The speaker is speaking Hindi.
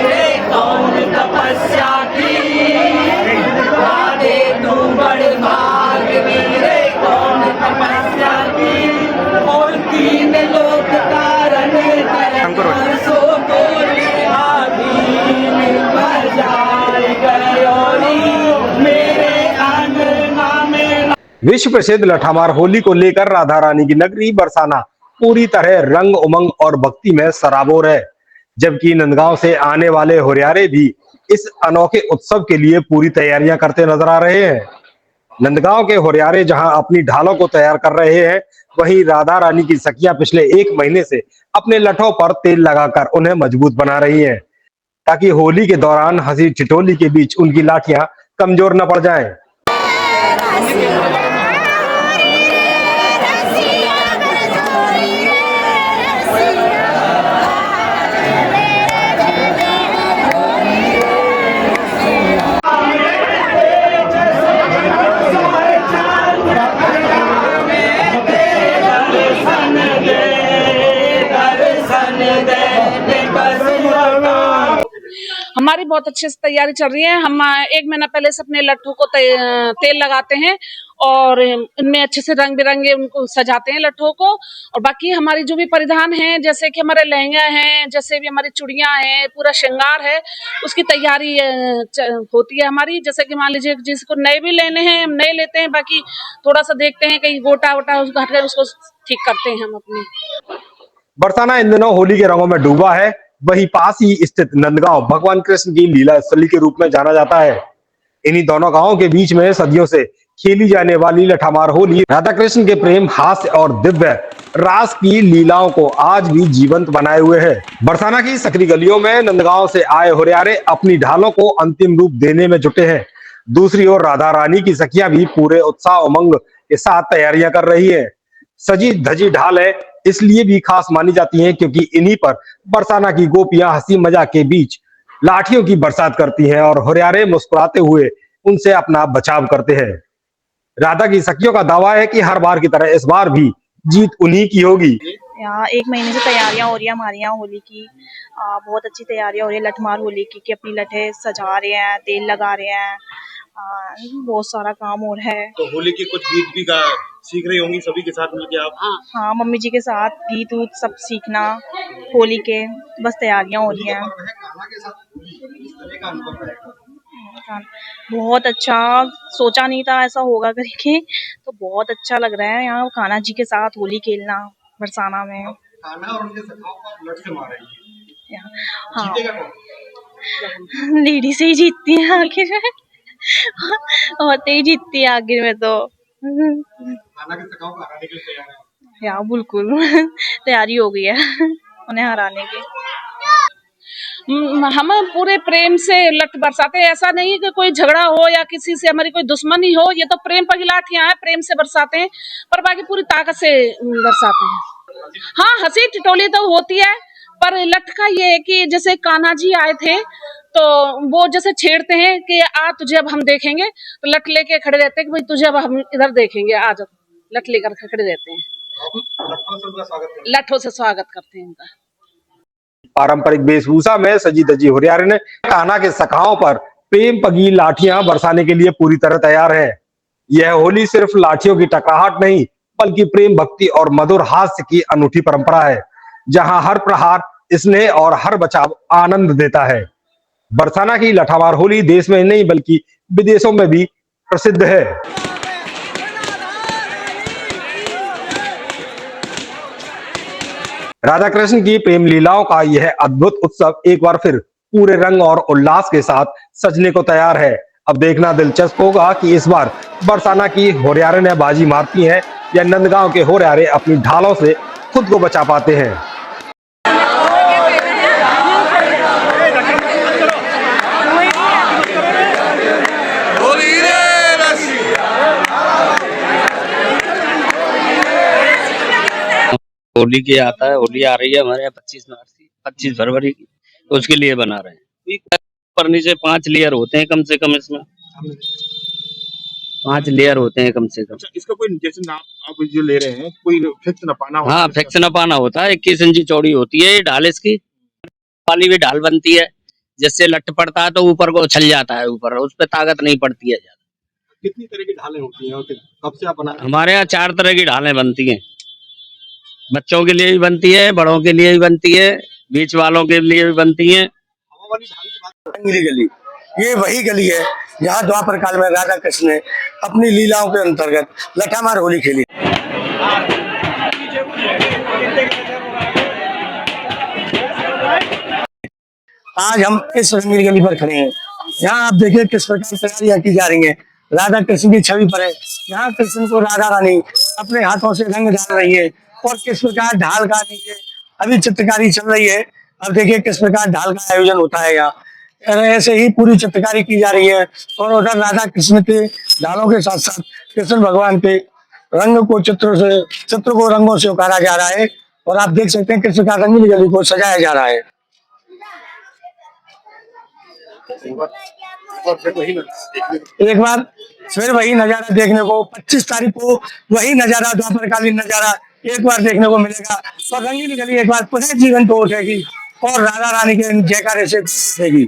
रे कौन तपस्या की, राधे तू बड़े भाग्यवी रे कौन तपस्या की, और तीन लोक कारण सो तोरे आधीन बजाए गयोरी मेरे अंगना में। विश्व प्रसिद्ध लठामार होली को लेकर राधा रानी की नगरी बरसाना पूरी तरह रंग उमंग और भक्ति में सराबोर है, जबकि नंदगांव से आने वाले हुरियारे भी इस अनोखे उत्सव के लिए पूरी तैयारियां करते नजर आ रहे हैं। नंदगांव के हुरियारे जहां अपनी ढालों को तैयार कर रहे हैं, वहीं राधा रानी की सखियां पिछले 1 महीने से अपने लठों पर तेल लगाकर उन्हें मजबूत बना रही हैं, ताकि होली के दौरान हंसी ठिठोली के बीच उनकी लाठियां कमजोर न पड़ जाएं। हमारी बहुत अच्छे से तैयारी चल रही है। हम 1 महीना पहले से अपने लट्ठों को तेल लगाते हैं और इनमें अच्छे से रंग बिरंगे उनको सजाते हैं लट्ठों को। और बाकी हमारी जो भी परिधान है, जैसे कि हमारे लहंगा हैं, जैसे भी हमारी चूड़ियां हैं, पूरा श्रृंगार है, उसकी तैयारी होती है हमारी। जैसे कि मान लीजिए जिसको नए भी लेने हैं हम नए लेते हैं, बाकी थोड़ा सा देखते हैं कहीं गोटा वोटा उसको ठीक करते हैं हम अपनी। बरसाना इन दिनों होली के रंगों में डूबा है। वहीं पास ही स्थित नंदगांव भगवान कृष्ण की लीला स्थली के रूप में जाना जाता है। इन्हीं दोनों गांवों के बीच में सदियों से खेली जाने वाली लठामार होली राधा कृष्ण के प्रेम, हास्य और दिव्य रास की लीलाओं को आज भी जीवंत बनाए हुए है। बरसाना की सकरी गलियों में नंदगांव से आए हुरियारे अपनी ढालों को अंतिम रूप देने में जुटे हैं। दूसरी ओर राधा रानी की सखियां भी पूरे उत्साह उमंग के साथ तैयारियां कर रही है। सजी धजी ढाल है, इसलिए भी खास मानी जाती हैं क्योंकि इन्हीं पर बरसाना की गोपियां हंसी मजाक के बीच लाठियों की बरसात करती हैं और हुरियारे मुस्कुराते हुए उनसे अपना बचाव करते हैं। राधा की सखियों का दावा है कि हर बार की तरह इस बार भी जीत उन्हीं की होगी। यहाँ 1 महीने से तैयारियां हो रही है हमारे यहाँ होली की। बहुत अच्छी तैयारियां हो रही है लठमार होली की, कि अपनी लठे सजा रहे हैं, तेल लगा रहे हैं, बहुत सारा काम हो रहा है। तो होली के कुछ गीत भी सीख रही होंगी सभी के साथ मिलके आप? हाँ, मम्मी जी के साथ गीत उत सब सीखना होली के, बस तैयारियां हो रही हैं। बहुत अच्छा, सोचा नहीं था ऐसा होगा करके, तो बहुत अच्छा लग रहा है यहाँ कान्हा जी के साथ होली खेलना बरसाना में। कान्हा और उनके सखाओं को लठ से मार रही है। हाँ, जीतेगा कौन? लेडी से ही जीतती है आखिर में। औरतें ही जीतती है आखिर में तो। कान्हा के सखाओं को हराने के लिए तैयार है। या बिल्कुल तैयारी हो गई है उन्हें हराने की। हम पूरे प्रेम से लठ बरसाते हैं। ऐसा नहीं कि कोई झगड़ा हो या किसी से हमारी कोई दुश्मनी हो, ये तो प्रेम पर लाठियां हैं, प्रेम से बरसाते हैं, पर बाकी पूरी ताकत से बरसाते हैं। हाँ, हंसी ठिठोली तो होती है, पर लठ का ये है कि जैसे कान्हा जी आए थे तो वो जैसे छेड़ते हैं कि आ तुझे अब हम देखेंगे, तो लठ लेके खड़े रहते हैं कि भाई तुझे अब हम इधर देखेंगे, आ जाओ। लठ लेकर खड़े रहते हैं, लठों से स्वागत करते हैं उनका। पारंपरिक वेशभूषा में सजी धजी हुरियारे ने कान्हा के सखाओं पर प्रेम पगी लाठियां बरसाने के लिए पूरी तरह तैयार है। यह होली सिर्फ लाठियों की टकराहट नहीं, बल्कि प्रेम, भक्ति और मधुर हास्य की अनूठी परंपरा है, जहां हर प्रहार स्नेह और हर बचाव आनंद देता है। बरसाना की लठामार होली देश में नहीं बल्कि विदेशों में भी प्रसिद्ध है। राधा कृष्ण की प्रेम लीलाओं का यह अद्भुत उत्सव एक बार फिर पूरे रंग और उल्लास के साथ सजने को तैयार है। अब देखना दिलचस्प होगा कि इस बार बरसाना की हुरियारे ने बाजी मारती हैं या नंदगांव के हुरियारे अपनी ढालों से खुद को बचा पाते हैं। होली के आता है, होली आ रही है हमारे यहाँ 25 फरवरी की, तो उसके लिए बना रहे हैं। ऊपर नीचे 5 लेयर होते हैं कम से कम, इसमें 5 लेयर होते हैं कम से कम। अच्छा, इसका कोई जैसे नाप आप जो ले रहे हैं कोई फिक्स नपाना होता है? हाँ, फिक्स नपाना होता है। 21 इंची चौड़ी होती है ये ढाल, इसकी वाली भी ढाल बनती है, जिससे लठ पड़ता है तो ऊपर को उछल जाता है, ऊपर उस पर ताकत नहीं पड़ती है ज्यादा। कितनी तरह की ढालें होती हैं और कब से आप बना रहे हैं? हमारे यहाँ 4 तरह की ढालें बनती हैं, बच्चों के लिए भी बनती है, बड़ों के लिए भी बनती है, बीच वालों के लिए भी बनती है। हवा वाली ढाल की बात रंगीली गली, ये वही गली है जहाँ द्वापर काल में राधा कृष्ण ने अपनी लीलाओं के अंतर्गत लठामार होली खेली। आज हम इस रंगीली गली पर खड़े हैं। यहाँ आप देखिए किस प्रकार तैयारियां की जा रही हैं। राधा कृष्ण की छवि पर है, यहाँ कृष्ण को राधा रानी अपने हाथों से रंग डाल रही है और किस प्रकार ढाल का नीचे अभी चित्रकारी चल रही है। अब देखिए किस प्रकार ढाल का आयोजन होता है यहाँ, ऐसे ही पूरी चित्रकारी की जा रही है। और उधर राधा कृष्ण के ढालों के साथ साथ कृष्ण भगवान के चित्र को रंगों से उकारा जा रहा है। और आप देख सकते हैं किस प्रकार रंगीली गली को सजाया जा रहा है। एक बार फिर वही नजारा देखने को 25 तारीख को वही नजारा, द्वापरकालीन नजारा एक बार देखने को मिलेगा। और रंगीली गली एक बार पुनः जीवन को उठेगी और राधा रानी के जयकारे से उठेगी।